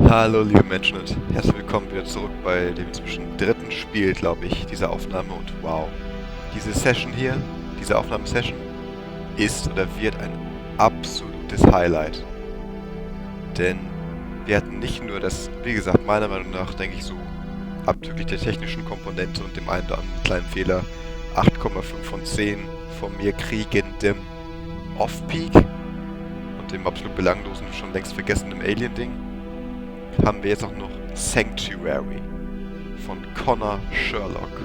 Hallo liebe Menschen und herzlich willkommen wieder zurück bei dem inzwischen dritten Spiel, glaube ich, dieser Aufnahme. Und wow, diese Session hier, diese Aufnahmesession ist oder wird ein absolutes Highlight. Denn wir hatten nicht nur das, wie gesagt, meiner Meinung nach, denke ich so, abzüglich der technischen Komponente und dem einen oder anderen kleinen Fehler, 8,5 von 10 von mir kriegendem Off-Peak und dem absolut belanglosen, schon längst vergessenen Alien-Ding, haben wir jetzt auch noch Sanctuary von Connor Sherlock.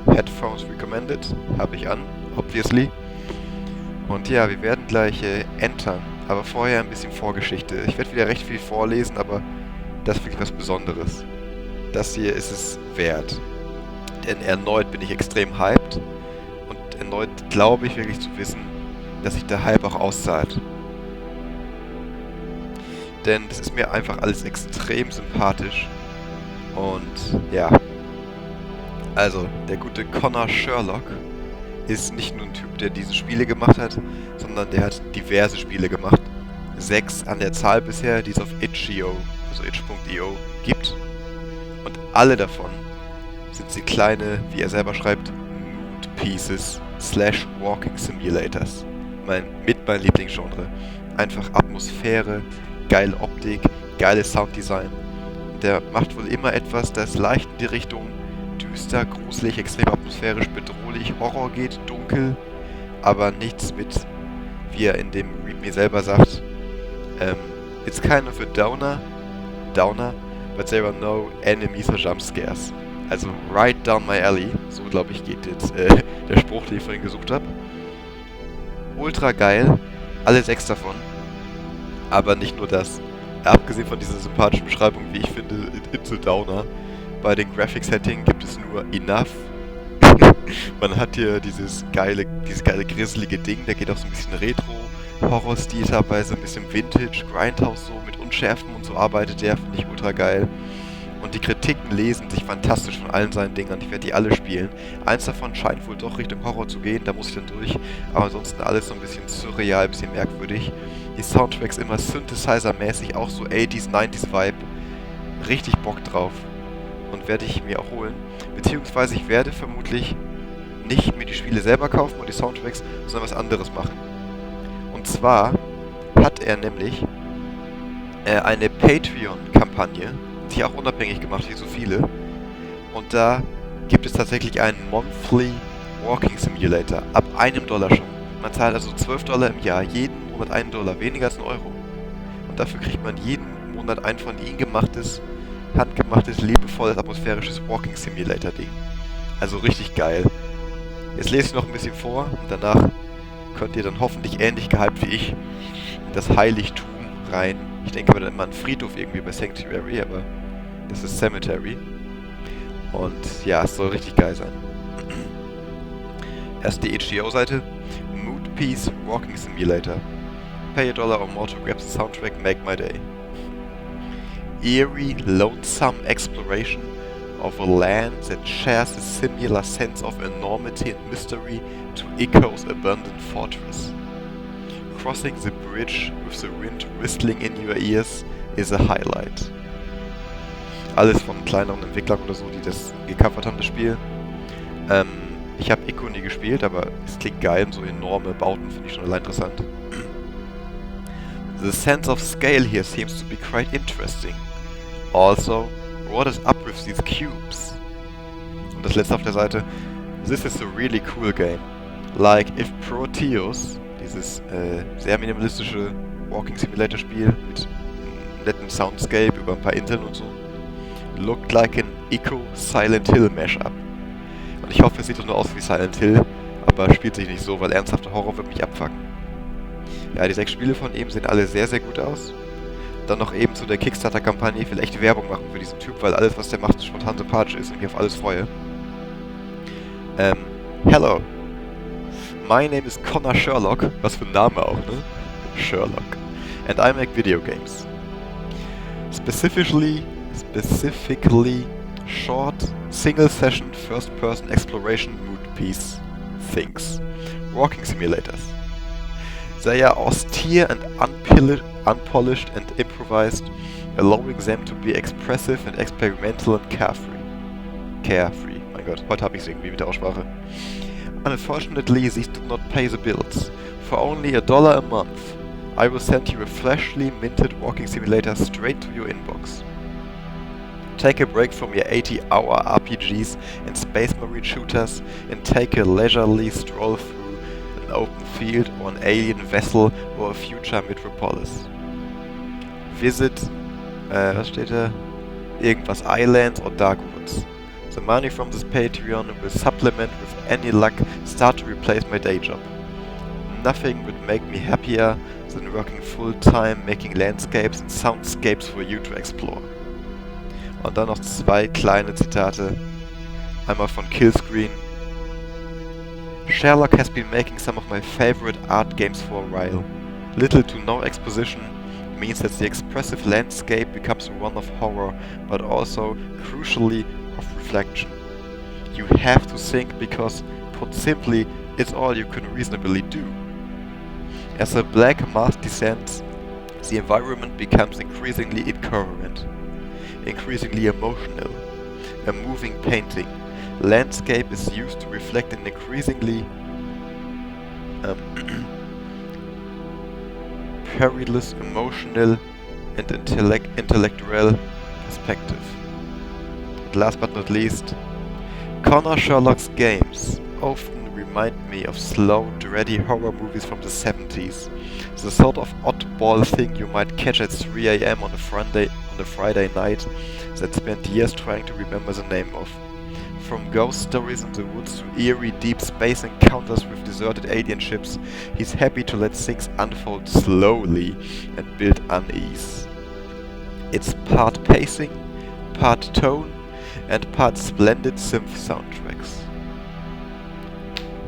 Headphones recommended, habe ich an, obviously. Und ja, wir werden gleich entern, aber vorher ein bisschen Vorgeschichte. Ich werde wieder recht viel vorlesen, aber das ist wirklich was Besonderes. Das hier ist es wert. Denn erneut bin ich extrem hyped und erneut glaube ich wirklich zu wissen, dass sich der Hype auch auszahlt. Denn das ist mir einfach alles extrem sympathisch. Und ja, also der gute Connor Sherlock ist nicht nur ein Typ, der diese Spiele gemacht hat, sondern der hat diverse Spiele gemacht. 6 an der Zahl bisher, die es auf itch.io, also itch.io, gibt. Und alle davon sind sie kleine, wie er selber schreibt, Mood Pieces / Walking Simulators. Mein Lieblingsgenre. Einfach Atmosphäre, geile Optik, geiles Sounddesign. Der macht wohl immer etwas, das leicht in die Richtung düster, gruselig, extrem atmosphärisch, bedrohlich, Horror geht, dunkel, aber nichts mit, wie er in dem README selber sagt, it's kind of a downer, but there are no enemies or jump scares. Also right down my alley, so glaube ich geht jetzt der Spruch, den ich vorhin gesucht habe. Ultra geil, alle 6 davon. Aber nicht nur das. Abgesehen von dieser sympathischen Beschreibung, wie ich finde, it's a downer. Bei den Graphic-Setting gibt es nur enough. Man hat hier dieses geile grisselige Ding, der geht auch so ein bisschen Retro-Horror-Stil teilweise, ein bisschen Vintage, Grindhouse so, mit Unschärfen und so arbeitet der, finde ich ultra geil. Und die Kritiken lesen sich fantastisch von allen seinen Dingern. Ich werde die alle spielen. Eins davon scheint wohl doch Richtung Horror zu gehen, da muss ich dann durch. Aber ansonsten alles so ein bisschen surreal, ein bisschen merkwürdig. Die Soundtracks immer Synthesizer-mäßig, auch so 80s, 90s Vibe. Richtig Bock drauf. Und werde ich mir auch holen. Beziehungsweise ich werde vermutlich nicht mir die Spiele selber kaufen und die Soundtracks, sondern was anderes machen. Und zwar hat er nämlich eine Patreon-Kampagne, die auch unabhängig gemacht, wie so viele. Und da gibt es tatsächlich einen Monthly Walking Simulator ab $1 schon. Man zahlt also $12 im Jahr, jeden Monat $1, weniger als €1. Und dafür kriegt man jeden Monat ein von ihm gemachtes, handgemachtes, liebevolles, atmosphärisches Walking Simulator Ding. Also richtig geil. Jetzt lese ich noch ein bisschen vor und danach könnt ihr dann hoffentlich ähnlich gehypt wie ich in das Heiligtum rein. Ich denke aber dann immer an Friedhof irgendwie bei Sanctuary, aber das ist Cemetery. Und ja, es soll richtig geil sein. Erst die HDO-Seite. Mood Piece Walking Simulator. Pay $1 or more to grab the soundtrack, make my day. Eerie, lonesome exploration of a land that shares a similar sense of enormity and mystery to Echo's abandoned fortress. Crossing the bridge with the wind whistling in your ears is a highlight. Alles von kleineren Entwicklern oder so, die das gecovert haben, das Spiel. Ich habe Echo nie gespielt, aber es klingt geil, so enorme Bauten finde ich schon allein interessant. The sense of scale here seems to be quite interesting. Also, what is up with these cubes? Und das letzte auf der Seite. This is a really cool game. Like if Proteus, dieses sehr minimalistische Walking Simulator Spiel mit einem netten Soundscape über ein paar Inseln und so, looked like an Echo Silent Hill Mashup. Und ich hoffe, es sieht doch nur aus wie Silent Hill, aber spielt sich nicht so, weil ernsthafter Horror wird mich abfucken. Ja, die 6 Spiele von ihm sehen alle sehr, sehr gut aus. Dann noch eben zu der Kickstarter-Kampagne, ich will echt Werbung machen für diesen Typ, weil alles, was der macht, spontan sympathisch ist und ich mich auf alles freue. Hello. My name is Connor Sherlock, was für ein Name auch, ne? Sherlock. And I make video games. Specifically short, single-session, first-person exploration mood piece things. Walking simulators. They are austere and unpolished and improvised, allowing them to be expressive and experimental and carefree. Carefree. Mein Gott, heute habe ich es irgendwie mit der Aussprache. Unfortunately, these do not pay the bills. For only $1 a month, I will send you a freshly minted walking simulator straight to your inbox. Take a break from your 80-hour RPGs and space marine shooters and take a leisurely stroll through an open field or an alien vessel or a future metropolis. Visit, was steht da? Irgendwas Islands or Darkwoods. The money from this Patreon will supplement with any luck start to replace my day job. Nothing would make me happier than working full-time making landscapes and soundscapes for you to explore. Und dann noch 2 kleine Zitate. Einmal von Killscreen. Sherlock has been making some of my favorite art games for a while. Little to no exposition means that the expressive landscape becomes one of horror, but also, crucially, of reflection. You have to think because, put simply, it's all you can reasonably do. As the black mask descends, the environment becomes increasingly incoherent, increasingly emotional. A moving painting. Landscape is used to reflect an increasingly perilous emotional and intellectual perspective. And last but not least, Connor Sherlock's games often remind me of slow, dready horror movies from the 70s. The sort of oddball thing you might catch at 3 a.m. on a Friday night that spent years trying to remember the name of. From ghost stories in the woods to eerie deep space encounters with deserted alien ships, he's happy to let things unfold slowly and build unease. It's part pacing, part tone, and part splendid synth soundtracks.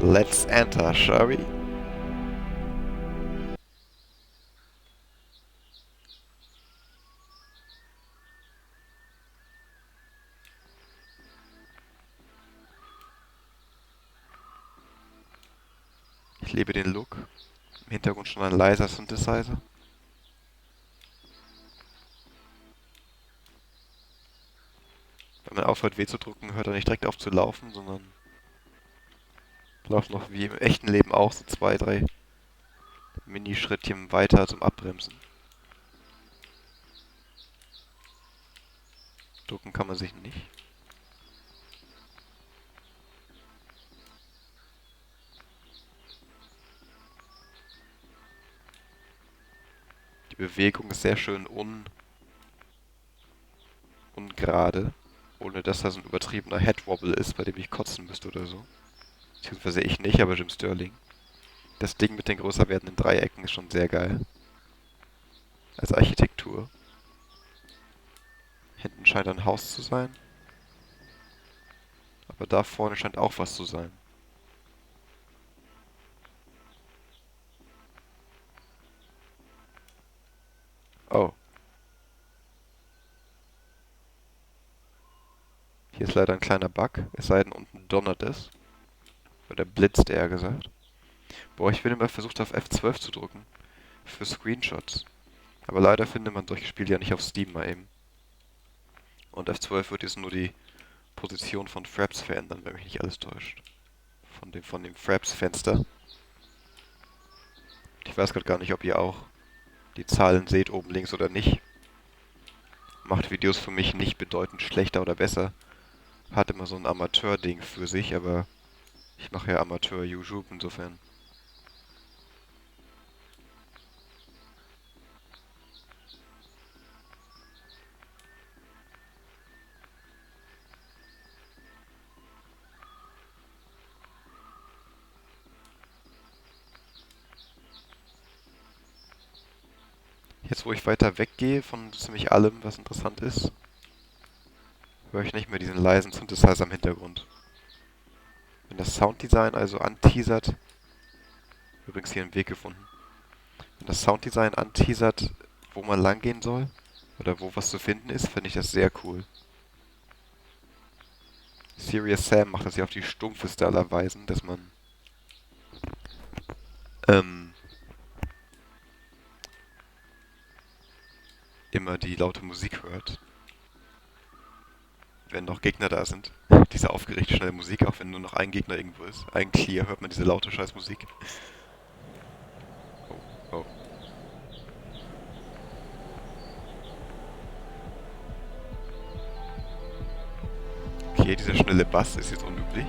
Let's enter, shall we? Ich liebe den Look. Im Hintergrund schon ein leiser Synthesizer. Wenn man aufhört weh zu drücken, hört er nicht direkt auf zu laufen, sondern läuft noch wie im echten Leben auch so 2, 3 Minischrittchen weiter zum Abbremsen. Drücken kann man sich nicht. Die Bewegung ist sehr schön ungerade, ohne dass da so ein übertriebener Headwobble ist, bei dem ich kotzen müsste oder so. Beziehungsweise ich nicht, aber Jim Sterling. Das Ding mit den größer werdenden Dreiecken ist schon sehr geil. Als Architektur. Hinten scheint ein Haus zu sein. Aber da vorne scheint auch was zu sein. Oh. Hier ist leider ein kleiner Bug, es sei denn unten donnert es. Oder blitzt eher gesagt. Boah, ich bin immer versucht auf F12 zu drücken. Für Screenshots. Aber leider findet man solche Spiele ja nicht auf Steam mal eben. Und F12 wird jetzt nur die Position von Fraps verändern, wenn mich nicht alles täuscht. Von dem Fraps-Fenster. Ich weiß gerade gar nicht, ob ihr auch die Zahlen seht, oben links oder nicht. Macht Videos für mich nicht bedeutend schlechter oder besser. Hat immer so ein Amateur-Ding für sich, aber ich mache ja Amateur-YouTube, insofern. Jetzt, wo ich weiter weggehe von ziemlich allem, was interessant ist, höre ich nicht mehr diesen leisen Synthesizer im Hintergrund. Wenn das Sounddesign also anteasert, übrigens hier einen Weg gefunden, wenn das Sounddesign anteasert, wo man lang gehen soll, oder wo was zu finden ist, finde ich das sehr cool. Serious Sam macht das ja auf die stumpfeste aller Weisen, dass man immer die laute Musik hört, wenn noch Gegner da sind. Diese aufgeregte, schnelle Musik, auch wenn nur noch ein Gegner irgendwo ist. Ein Clear hört man diese laute Scheißmusik. Oh, oh. Okay, dieser schnelle Bass ist jetzt unüblich.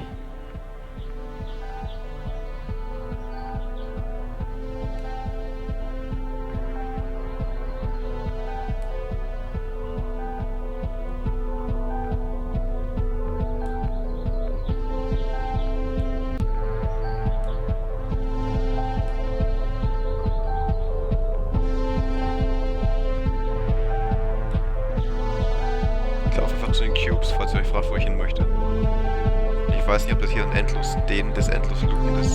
Ich laufe einfach zu den Cubes, falls ihr euch fragt, wo ich hin möchte. Ich weiß nicht, ob das hier ein endlos dehnendes, endlos lupendes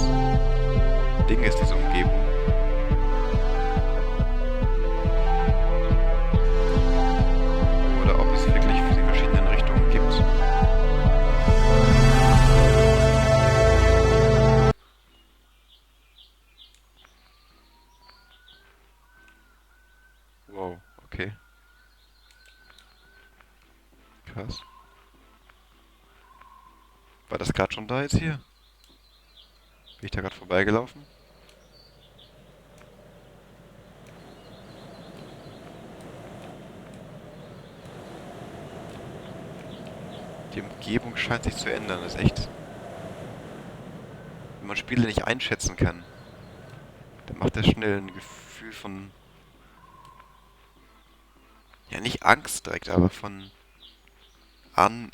Ding ist, diese Umgebung. Oder ob es wirklich die verschiedenen Richtungen gibt. Wow, okay. Krass. War das gerade schon da jetzt hier? Bin ich da gerade vorbeigelaufen? Die Umgebung scheint sich zu ändern, das ist echt. Wenn man Spiele nicht einschätzen kann, dann macht das schnell ein Gefühl von, ja nicht Angst direkt, aber von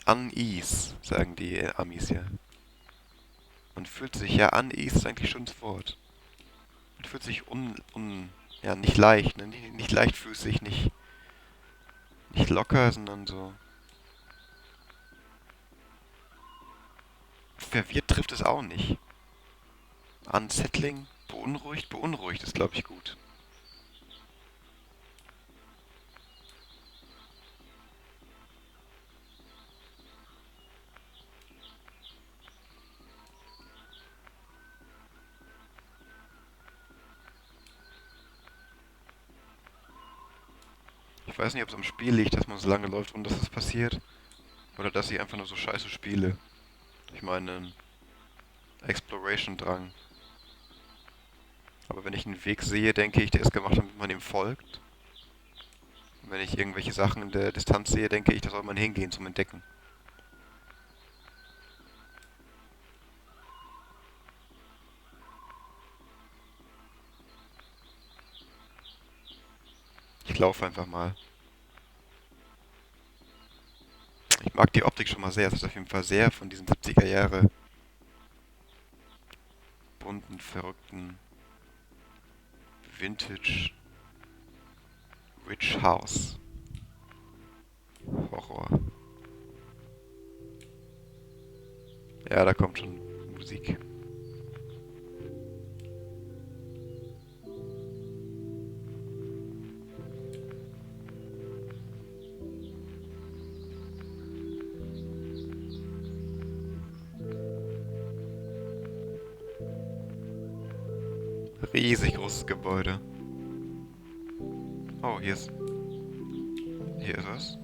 Unease, sagen die Amis ja. Man fühlt sich, ja, Unease ist eigentlich schon das Wort. Man fühlt sich ja, nicht leicht, ne? Nicht leichtfüßig, nicht locker, sondern so. Verwirrt trifft es auch nicht. Unsettling, beunruhigt ist, glaube ich, gut. Ich weiß nicht, ob es am Spiel liegt, dass man so lange läuft und dass es passiert. Oder dass ich einfach nur so scheiße spiele. Durch meinen Exploration-Drang. Aber wenn ich einen Weg sehe, denke ich, der ist gemacht, damit man ihm folgt. Und wenn ich irgendwelche Sachen in der Distanz sehe, denke ich, da soll man hingehen zum Entdecken. Ich laufe einfach mal. Ich mag die Optik schon mal sehr. Es ist auf jeden Fall sehr von diesen 70er Jahre bunten, verrückten Vintage Rich House Horror. Ja, da kommt schon Musik. Riesig großes Gebäude. Oh, hier ist was.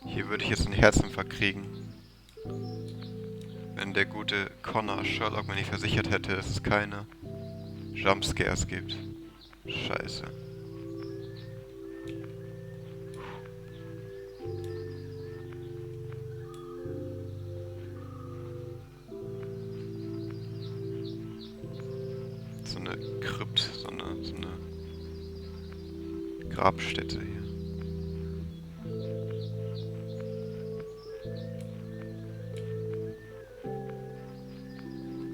Hier würde ich jetzt einen Herzinfarkt kriegen, wenn der gute Connor Sherlock mir nicht versichert hätte, dass es keine Jumpscares gibt. Scheiße. So eine Krypt, so eine Grabstätte hier.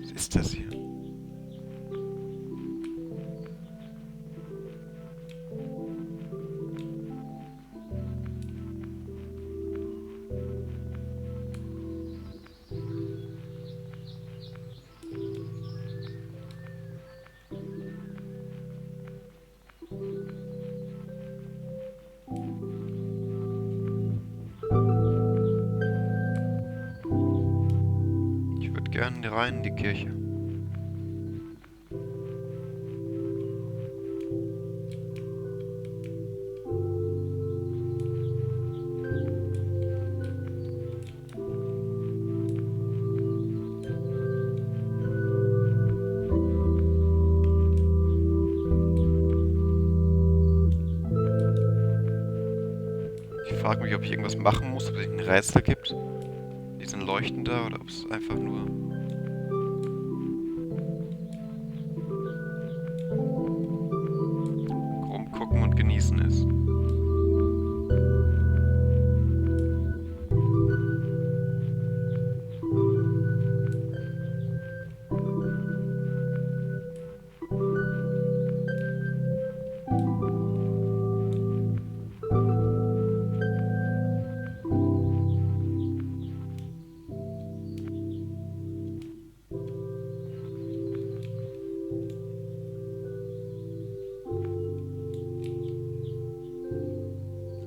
Was ist das hier? gerne rein in die Kirche. Ich frage mich, ob ich irgendwas machen muss, ob es ein Rätsel gibt. Die sind leuchtender oder ob es einfach nur... rumgucken und genießen ist.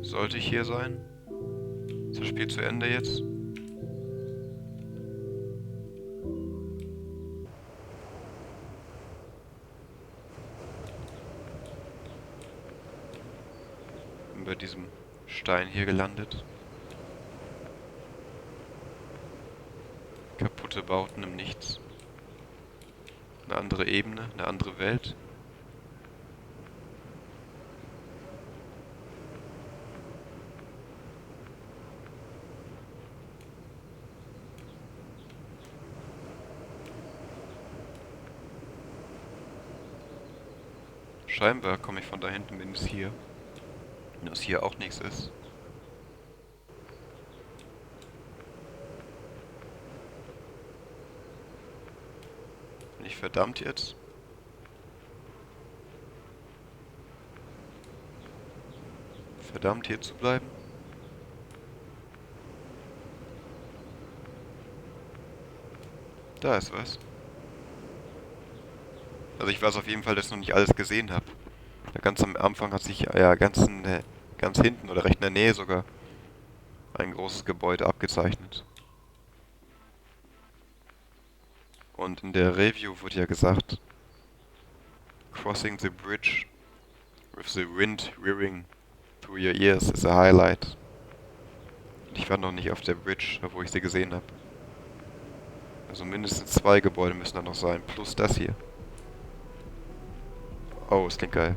Sollte ich hier sein? Ist das Spiel zu Ende jetzt? Bin bei diesem Stein hier gelandet. Kaputte Bauten im Nichts. Eine andere Ebene, eine andere Welt. Scheinbar komme ich von da hinten bis hier. Nur dass hier auch nichts ist. Bin ich verdammt jetzt? Verdammt hier zu bleiben? Da ist was. Also ich weiß auf jeden Fall, dass ich noch nicht alles gesehen habe. Ganz am Anfang hat sich ja ganz hinten oder recht in der Nähe sogar ein großes Gebäude abgezeichnet. Und in der Review wurde ja gesagt, Crossing the bridge with the wind whirring through your ears is a highlight. Und ich war noch nicht auf der Bridge, wo ich sie gesehen habe. Also mindestens 2 Gebäude müssen da noch sein, plus das hier. Oh, es klingt geil.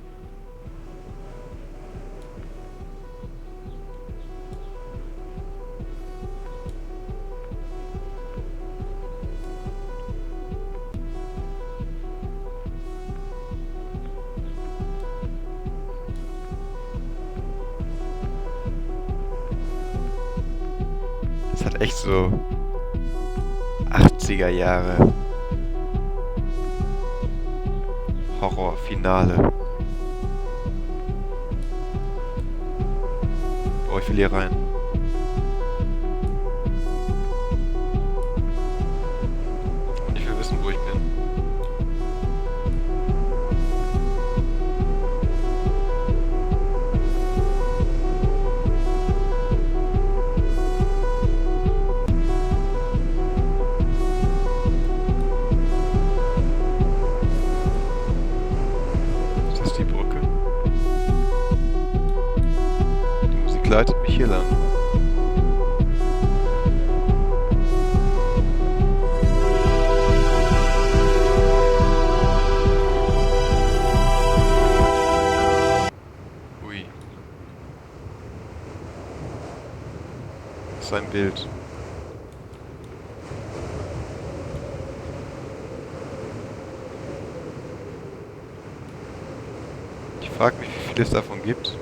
Es hat echt so 80er Jahre Horror-Finale. Oh, ich will hier rein. Und ich will wissen, wo ich bin. Ist das die Brücke? Die Musik leitet mich hier lang. Ui. Das ist ein Bild. Ich frage mich, wie viel es davon gibt.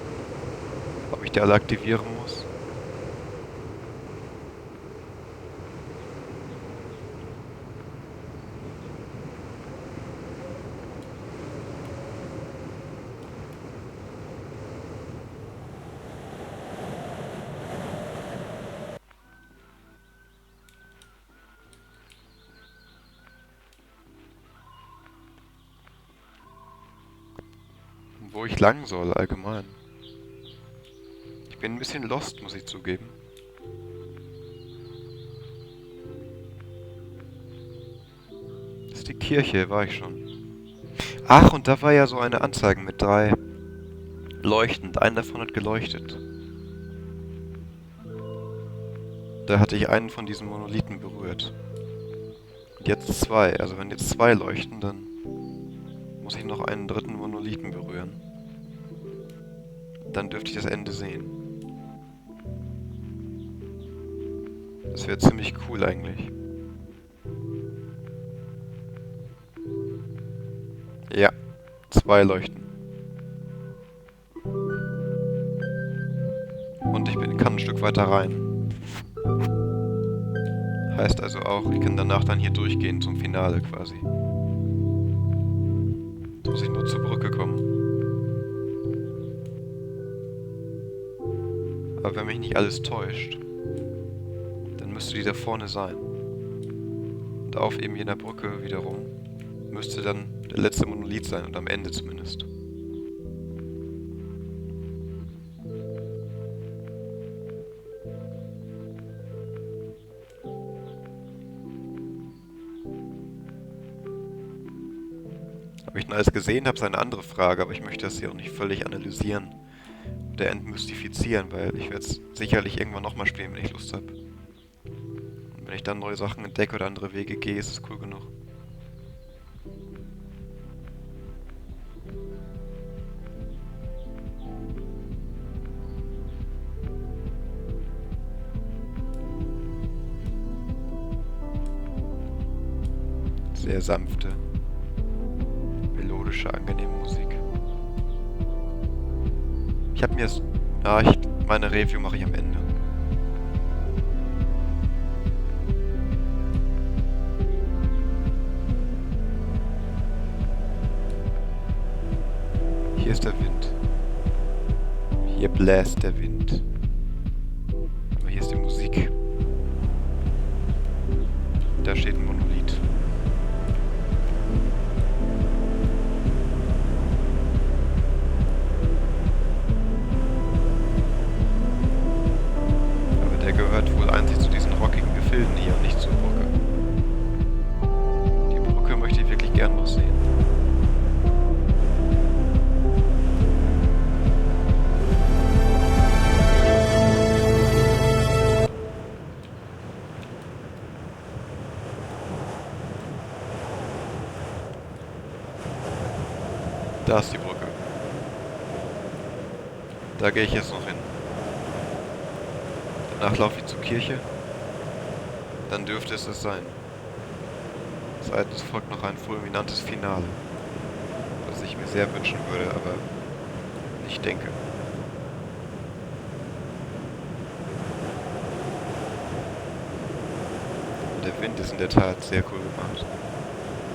Ob ich die alle aktivieren muss. Wo ich lang soll, allgemein. Ich bin ein bisschen lost, muss ich zugeben. ist die Kirche, war ich schon. Ach, und da war ja so eine Anzeige mit 3 leuchtend. Einen davon hat geleuchtet. Da hatte ich einen von diesen Monolithen berührt. Und jetzt 2. Also wenn jetzt 2 leuchten, dann muss ich noch einen dritten Monolithen berühren. Dann dürfte ich das Ende sehen. Das wäre ziemlich cool eigentlich. Ja, 2 leuchten. Und ich kann ein Stück weiter rein. Heißt also auch, ich kann danach dann hier durchgehen zum Finale quasi. Jetzt muss ich nur zur Brücke kommen. Aber wenn mich nicht alles täuscht, dann müsste die da vorne sein. Und auf eben jener Brücke wiederum müsste dann der letzte Monolith sein und am Ende zumindest. Ob ich denn alles gesehen habe, ist eine andere Frage, aber ich möchte das hier auch nicht völlig analysieren oder entmystifizieren, weil ich werde es sicherlich irgendwann nochmal spielen, wenn ich Lust habe. Und wenn ich dann neue Sachen entdecke oder andere Wege gehe, ist es cool genug. Sehr sanfte, melodische, angenehme Musik. Ich habe mir es... meine Review mache ich am Ende. Hier ist der Wind. Hier bläst der Wind. Aber hier ist die Musik. Da steht ein Monolith. Der gehört wohl einzig zu diesen rockigen Gefilden hier und nicht zur Brücke. Die Brücke möchte ich wirklich gern noch sehen. Da ist die Brücke. Da gehe ich jetzt noch hin. Danach laufe ich zur Kirche. Dann dürfte es das sein. Seitens folgt noch ein fulminantes Finale. Was ich mir sehr wünschen würde, aber nicht denke. Und der Wind ist in der Tat sehr cool gemacht.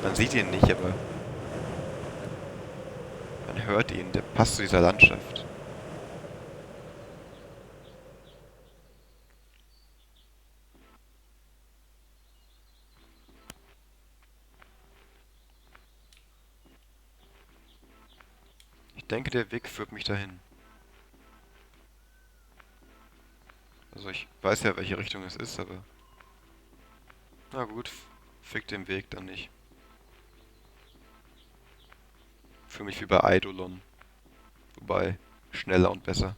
Man sieht ihn nicht, aber man hört ihn. Der passt zu dieser Landschaft. Ich denke, der Weg führt mich dahin. Also ich weiß ja, welche Richtung es ist, aber... Na gut, fick den Weg dann nicht. Für mich wie bei Eidolon. Wobei, schneller und besser.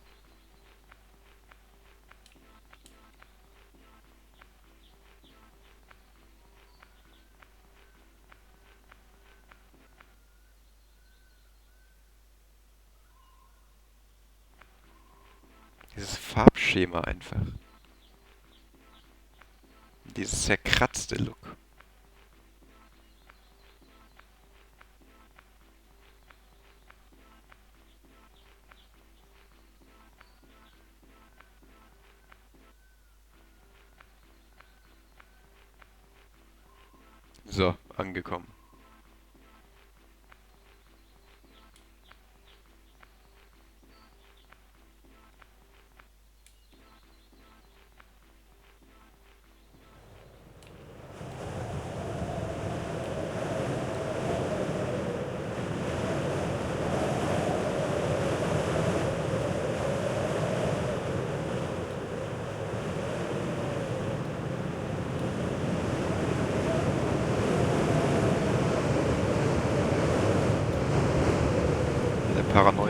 Dieses Farbschema einfach. Dieses zerkratzte Look. So, angekommen.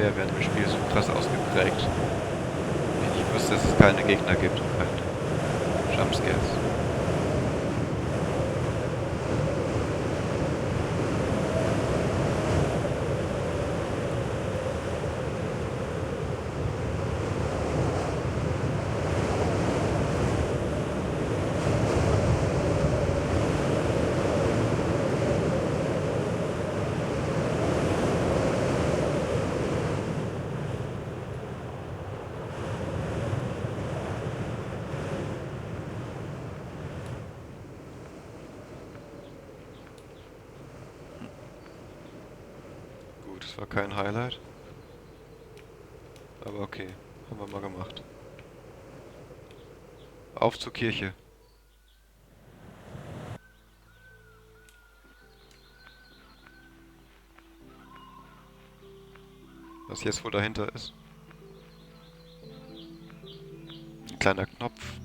Paranoia während dem Spiel so krass ausgeprägt. Ich wüsste, dass es keine Gegner gibt und keine Jumpscares. Gut, es war kein Highlight. Aber okay, haben wir mal gemacht. Auf zur Kirche. Was jetzt wohl dahinter ist. Ein kleiner Knopf.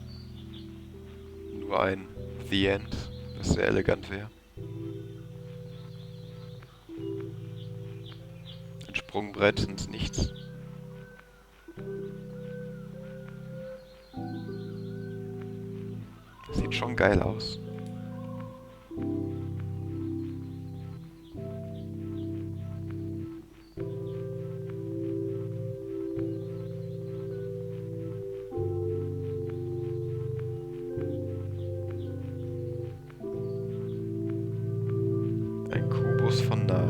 Nur ein The End, das sehr elegant wäre. Ein Sprungbrett ins Nichts. Sieht schon geil aus. Ein Kubus von nah.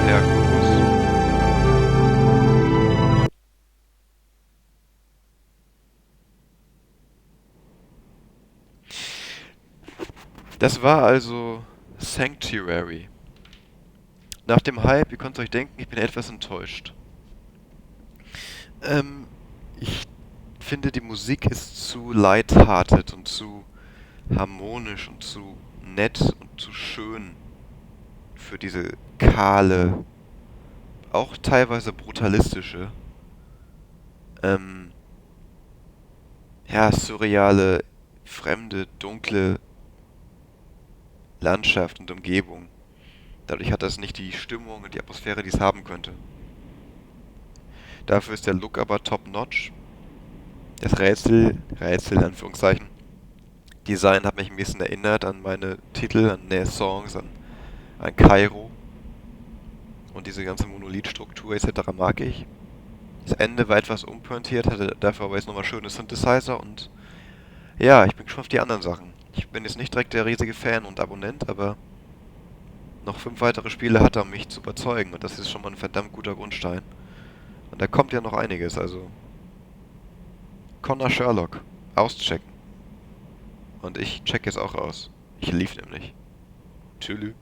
Der Kubus. Das war also Sanctuary. Nach dem Hype, ihr könnt euch denken, ich bin etwas enttäuscht. Ich finde, die Musik ist zu lighthearted und zu harmonisch und zu nett und zu schön für diese kahle, auch teilweise brutalistische, ähm, ja, surreale, fremde, dunkle Landschaft und Umgebung. Dadurch hat das nicht die Stimmung und die Atmosphäre, die es haben könnte. Dafür ist der Look aber top-notch. Das Rätsel in Anführungszeichen, Design hat mich ein bisschen erinnert an meine Titel, an Songs, an Kairo. Und diese ganze Monolithstruktur etc. mag ich. Das Ende war etwas unpointiert, hatte dafür aber jetzt nochmal schöne Synthesizer und ja, ich bin gespannt auf die anderen Sachen. Ich bin jetzt nicht direkt der riesige Fan und Abonnent, aber noch 5 weitere Spiele hat er, um mich zu überzeugen und das ist schon mal ein verdammt guter Grundstein. Und da kommt ja noch einiges, also Connor Sherlock, auschecken. Und ich check jetzt auch aus. Ich lief nämlich. Tschüss.